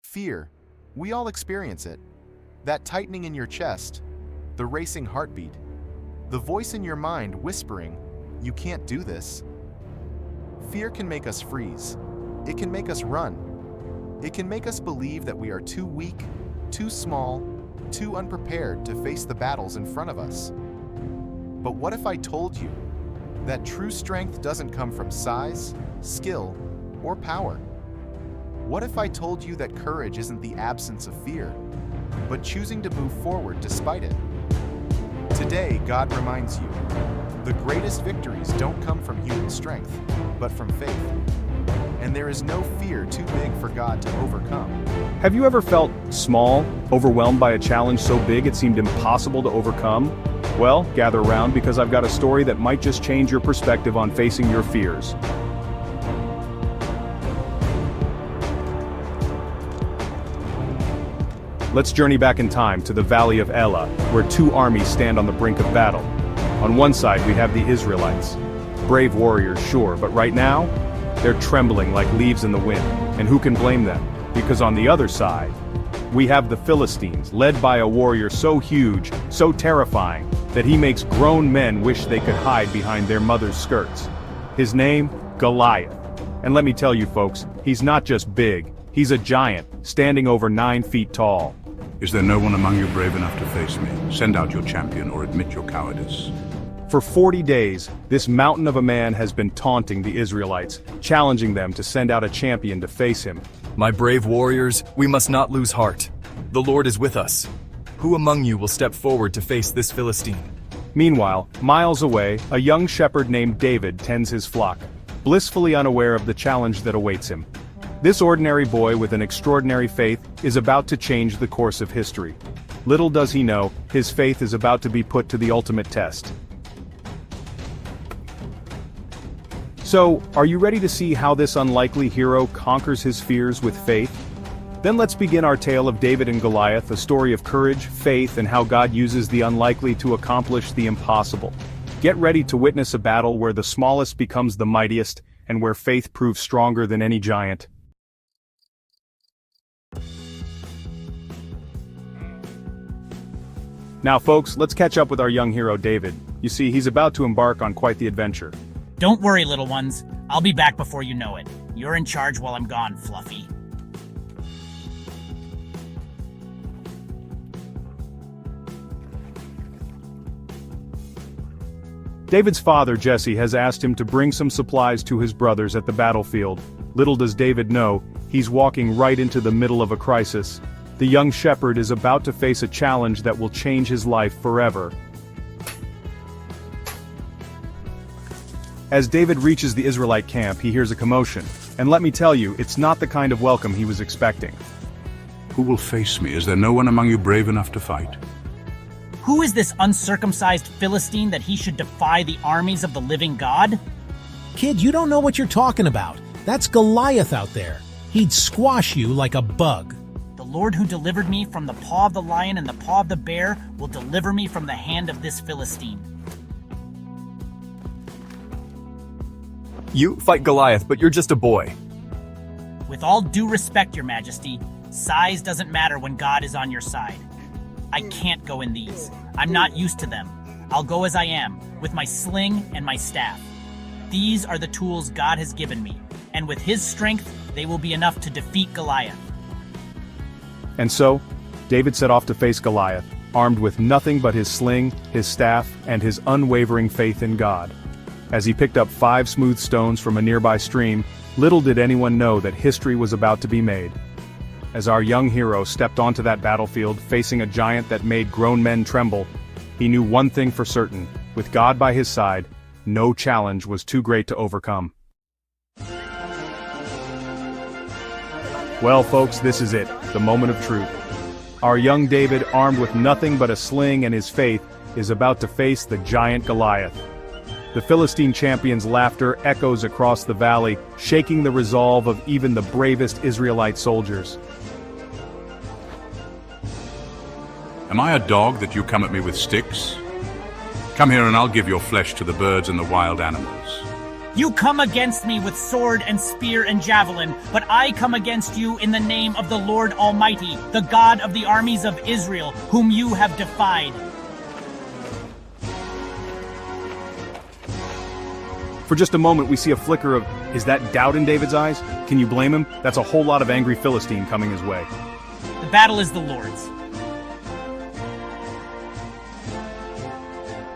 Fear. We all experience it. That tightening in your chest, the racing heartbeat, the voice in your mind whispering, "You can't do this." Fear can make us freeze. It can make us run. It can make us believe that we are too weak, too small, too unprepared to face the battles in front of us. But what if I told you that true strength doesn't come from size, skill, or power? What if I told you that courage isn't the absence of fear, but choosing to move forward despite it? Today, God reminds you, the greatest victories don't come from human strength, but from faith. And there is no fear too big for God to overcome. Have you ever felt small, overwhelmed by a challenge so big it seemed impossible to overcome? Well, gather around because I've got a story that might just change your perspective on facing your fears. Let's journey back in time to the Valley of Elah, where two armies stand on the brink of battle. On one side we have the Israelites. Brave warriors, sure, but right now, they're trembling like leaves in the wind. And who can blame them? Because on the other side, we have the Philistines, led by a warrior so huge, so terrifying, that he makes grown men wish they could hide behind their mother's skirts. His name, Goliath. And let me tell you folks, he's not just big, he's a giant, standing over 9 feet tall. Is there no one among you brave enough to face me? Send out your champion or admit your cowardice. For 40 days, this mountain of a man has been taunting the Israelites, challenging them to send out a champion to face him. My brave warriors, we must not lose heart. The Lord is with us. Who among you will step forward to face this Philistine? Meanwhile, miles away, a young shepherd named David tends his flock, blissfully unaware of the challenge that awaits him. This ordinary boy with an extraordinary faith is about to change the course of history. Little does he know, his faith is about to be put to the ultimate test. So, are you ready to see how this unlikely hero conquers his fears with faith? Then let's begin our tale of David and Goliath, a story of courage, faith, and how God uses the unlikely to accomplish the impossible. Get ready to witness a battle where the smallest becomes the mightiest, and where faith proves stronger than any giant. Now folks, let's catch up with our young hero David. You see, he's about to embark on quite the adventure. Don't worry, little ones. I'll be back before you know it. You're in charge while I'm gone, Fluffy. David's father, Jesse, has asked him to bring some supplies to his brothers at the battlefield. Little does David know, he's walking right into the middle of a crisis. The young shepherd is about to face a challenge that will change his life forever. As David reaches the Israelite camp, he hears a commotion. And let me tell you, it's not the kind of welcome he was expecting. Who will face me? Is there no one among you brave enough to fight? Who is this uncircumcised Philistine that he should defy the armies of the living God? Kid, you don't know what you're talking about. That's Goliath out there. He'd squash you like a bug. The Lord who delivered me from the paw of the lion and the paw of the bear will deliver me from the hand of this Philistine. You fight Goliath, but you're just a boy. With all due respect, Your Majesty, size doesn't matter when God is on your side. I can't go in these. I'm not used to them. I'll go as I am, with my sling and my staff. These are the tools God has given me, and with His strength, they will be enough to defeat Goliath. And so, David set off to face Goliath, armed with nothing but his sling, his staff, and his unwavering faith in God. As he picked up 5 smooth stones from a nearby stream, little did anyone know that history was about to be made. As our young hero stepped onto that battlefield facing a giant that made grown men tremble, he knew one thing for certain: with God by his side, no challenge was too great to overcome. Well folks, this is it, the moment of truth. Our young David, armed with nothing but a sling and his faith, is about to face the giant Goliath. The Philistine champion's laughter echoes across the valley, shaking the resolve of even the bravest Israelite soldiers. Am I a dog that you come at me with sticks? Come here and I'll give your flesh to the birds and the wild animals. You come against me with sword and spear and javelin, but I come against you in the name of the Lord Almighty, the God of the armies of Israel, whom you have defied. For just a moment, we see a flicker of, is that doubt in David's eyes? Can you blame him? That's a whole lot of angry Philistine coming his way. The battle is the Lord's.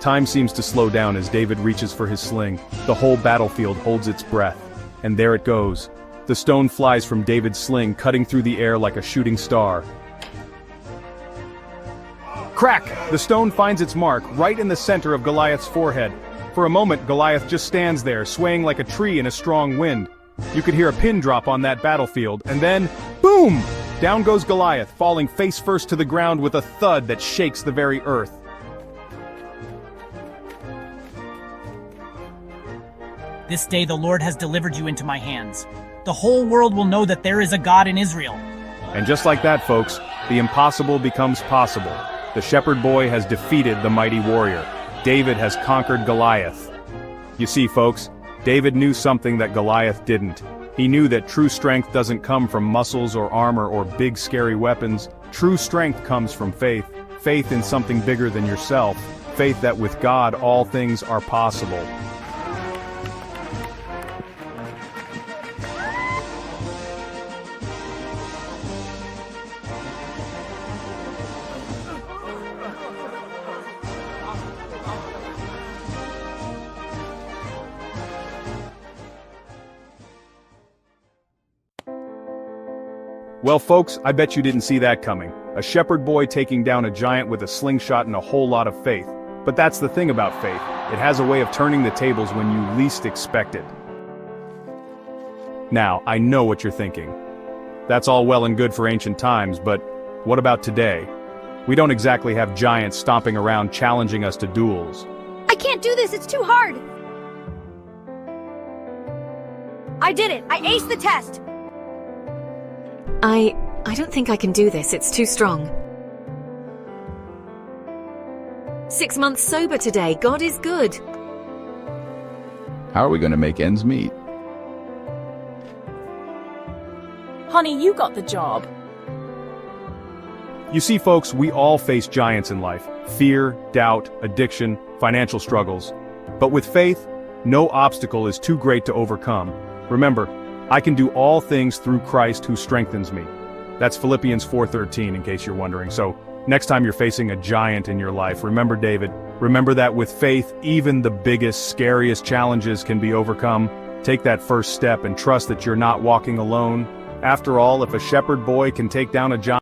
Time seems to slow down as David reaches for his sling. The whole battlefield holds its breath. And there it goes. The stone flies from David's sling, cutting through the air like a shooting star. Crack! The stone finds its mark, right in the center of Goliath's forehead. For a moment, Goliath just stands there, swaying like a tree in a strong wind. You could hear a pin drop on that battlefield, and then, boom! Down goes Goliath, falling face first to the ground with a thud that shakes the very earth. This day the Lord has delivered you into my hands. The whole world will know that there is a God in Israel. And just like that, folks, the impossible becomes possible. The shepherd boy has defeated the mighty warrior. David has conquered Goliath. You see, folks, David knew something that Goliath didn't. He knew that true strength doesn't come from muscles or armor or big scary weapons. True strength comes from faith. Faith in something bigger than yourself. Faith that with God all things are possible. Well, folks, I bet you didn't see that coming. A shepherd boy taking down a giant with a slingshot and a whole lot of faith. But that's the thing about faith. It has a way of turning the tables when you least expect it. Now, I know what you're thinking. That's all well and good for ancient times, but what about today? We don't exactly have giants stomping around challenging us to duels. I can't do this, it's too hard! I did it! I aced the test! I don't think I can do this, it's too strong. 6 months sober today, God is good. How are we going to make ends meet? Honey, you got the job. You see, folks, we all face giants in life. Fear, doubt, addiction, financial struggles. But with faith, no obstacle is too great to overcome. Remember, I can do all things through Christ who strengthens me. That's Philippians 4:13, in case you're wondering. So, next time you're facing a giant in your life, remember David. Remember that with faith, even the biggest, scariest challenges can be overcome. Take that first step and trust that you're not walking alone. After all, if a shepherd boy can take down a giant,